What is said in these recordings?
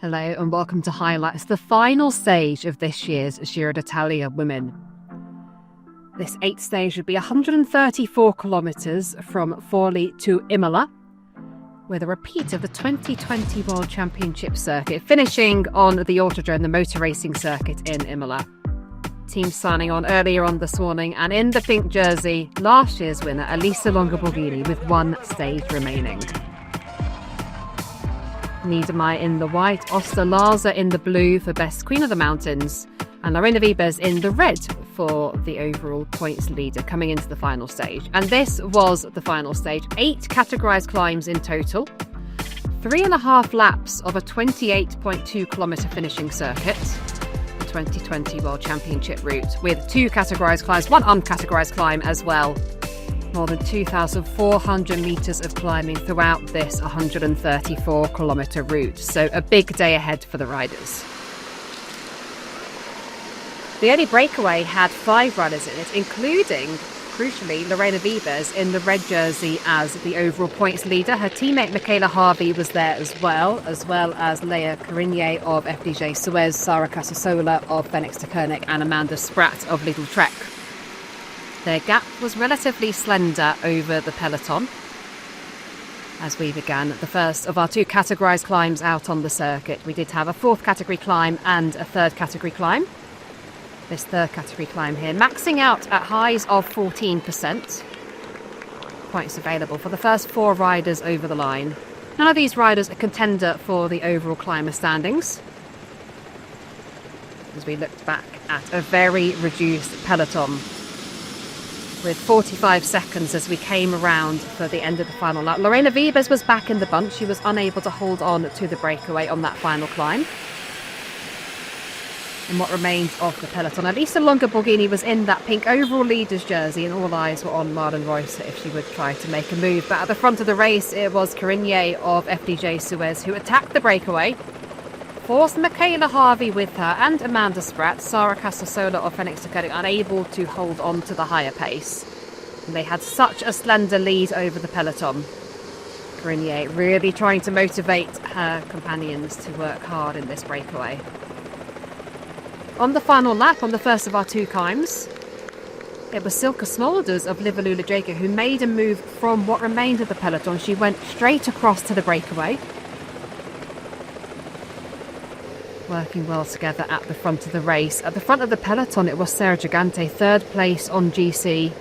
Hello and welcome to Highlights, the final stage of this year's Giro D'Italia Women. This 8th stage would be 134 kilometres from Forlì to Imola, with a repeat of the 2020 World Championship circuit, finishing on the Autodrome, the motor racing circuit in Imola. Team signing on earlier on this morning, and in the pink jersey, last year's winner, Elisa Longo-Borghini, with one stage remaining. Niedermaier in the white, Osterlarzer in the blue for Best Queen of the Mountains, and Lorena Wiebes in the red for the overall points leader coming into the final stage. And this was the final stage. 8 categorised climbs in total, 3.5 laps of a 28.2 kilometre finishing circuit, the 2020 World Championship route, with 2 categorised climbs, 1 uncategorised climb as well. More than 2,400 metres of climbing throughout this 134 kilometre route. So a big day ahead for the riders. The early breakaway had 5 riders in it, including, crucially, Lorena Wiebes in the red jersey as the overall points leader. Her teammate Michaela Harvey was there as well as Leia Carinier of FDJ Suez, Sara Casasola of Fenix de Koning and Amanda Spratt of Lidl Trek. Their gap was relatively slender over the peloton as we began the first of our 2 categorised climbs out on the circuit. We did have a 4th category climb and a 3rd category climb. This 3rd category climb here, maxing out at highs of 14%. Points available for the first 4 riders over the line. None of these riders a contender for the overall climber standings, as we looked back at a very reduced peloton, with 45 seconds as we came around for the end of the final lap. Lorena Wiebes was back in the bunch. She was unable to hold on to the breakaway on that final climb. And what remained of the peloton, Elisa Longo-Borghini was in that pink overall leader's jersey, and all eyes were on Marlen Reusser if she would try to make a move. But at the front of the race, it was Carinier of FDJ Suez who attacked the breakaway, forced Michaela Harvey with her and Amanda Spratt, Sara Casasola of Fenix de Koning, unable to hold on to the higher pace. And they had such a slender lead over the peloton. Carinier really trying to motivate her companions to work hard in this breakaway. On the final lap, on the first of our 2 climbs, it was Silke Smulders of Livellula Jager who made a move from what remained of the peloton. She went straight across to the breakaway, working well together at the front of the race. At the front of the peloton, it was Sarah Gigante, 3rd place on GC,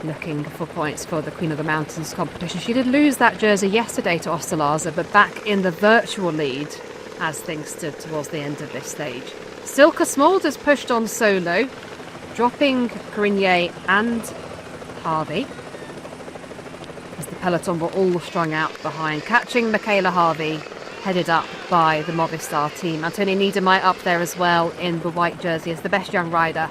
looking for points for the Queen of the Mountains competition. She did lose that jersey yesterday to Osterlarzer, but back in the virtual lead as things stood towards the end of this stage. Silke Smulders pushed on solo, dropping Carinier and Harvey, as the peloton were all strung out behind, catching Michaela Harvey, headed up by the Movistar team. Antonia Niedermaier up there as well in the white jersey as the best young rider.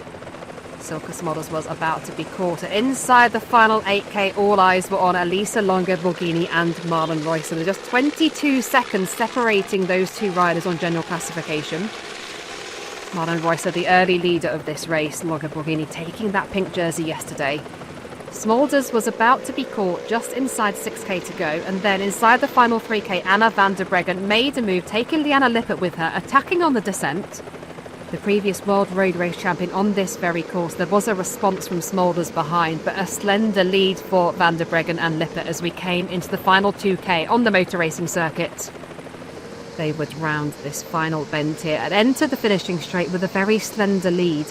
Silke Smulders was about to be caught. Inside the final 8K, all eyes were on Elisa Longo-Borghini and Marlen Reusser. With just 22 seconds separating those 2 riders on general classification. Marlen Reusser, the early leader of this race, Longo-Borghini taking that pink jersey yesterday. Smulders was about to be caught just inside 6K to go, and then inside the final 3K, Anna van der Breggen made a move, taking Liana Lippert with her, attacking on the descent. The previous World Road Race champion on this very course. There was a response from Smulders behind, but a slender lead for van der Breggen and Lippert as we came into the final 2K on the motor racing circuit. They would round this final bend here and enter the finishing straight with a very slender lead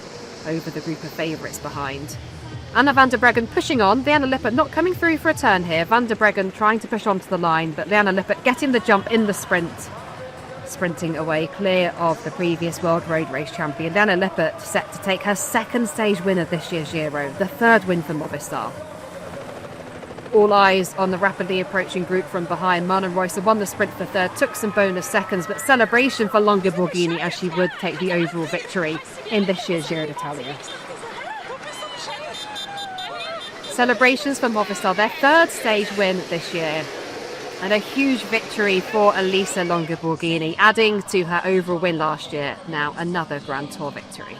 over the group of favourites behind. Anna van der Breggen pushing on, Liana Lippert not coming through for a turn here. Van der Breggen trying to push onto the line, but Liana Lippert getting the jump in the sprint. Sprinting away clear of the previous World Road Race champion. Liana Lippert set to take her 2nd stage win of this year's Giro, the 3rd win for Movistar. All eyes on the rapidly approaching group from behind. Marlen Reusser won the sprint for 3rd, took some bonus seconds, but celebration for Longo-Borghini as she would take the overall victory in this year's Giro d'Italia. Celebrations for Movistar, their 3rd stage win this year, and a huge victory for Elisa Longo-Borghini, adding to her overall win last year, now another Grand Tour victory.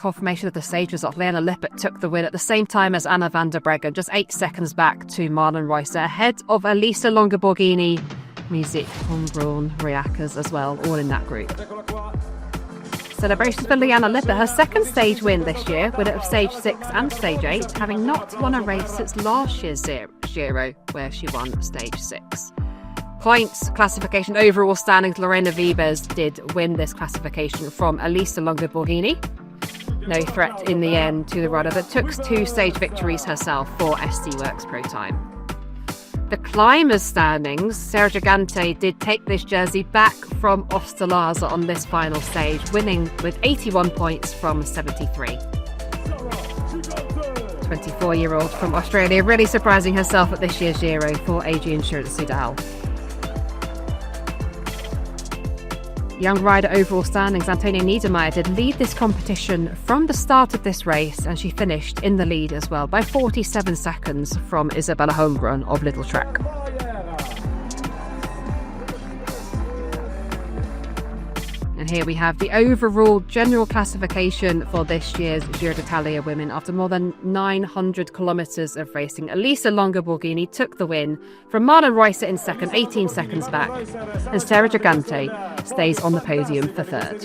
confirmation of the stage result. Lena Lippert took the win at the same time as Anna van der Breggen, just 8 seconds back to Marlon Reusser, ahead of Elisa Longa-Borghini, Music, Homegrown, Riakas as well, all in that group. Celebrations for Liana Lippert, her second stage win this year, winner of stage 6 and stage 8, having not won a race since last year's Giro, where she won stage 6. Points, classification, overall standings, Lorena Wiebes did win this classification from Elisa Longa-Borghini. No threat in the end to the runner that took 2 stage victories herself for SD Worx Pro Time. The climbers' standings, Sarah Gigante did take this jersey back from Osterlaza on this final stage, winning with 81 points from 73. 24-year-old from Australia, really surprising herself at this year's Giro for AG Insurance Soudal. Young rider overall standings, Antonia Niedermeyer did lead this competition from the start of this race, and she finished in the lead as well by 47 seconds from Isabella Holmgren of Little Trek. And here we have the overall general classification for this year's Giro D'Italia women. After more than 900 kilometres of racing, Elisa Longa-Borghini took the win from Marlon Reusser in second, 18 seconds back, and Sarah Gigante stays on the podium for third.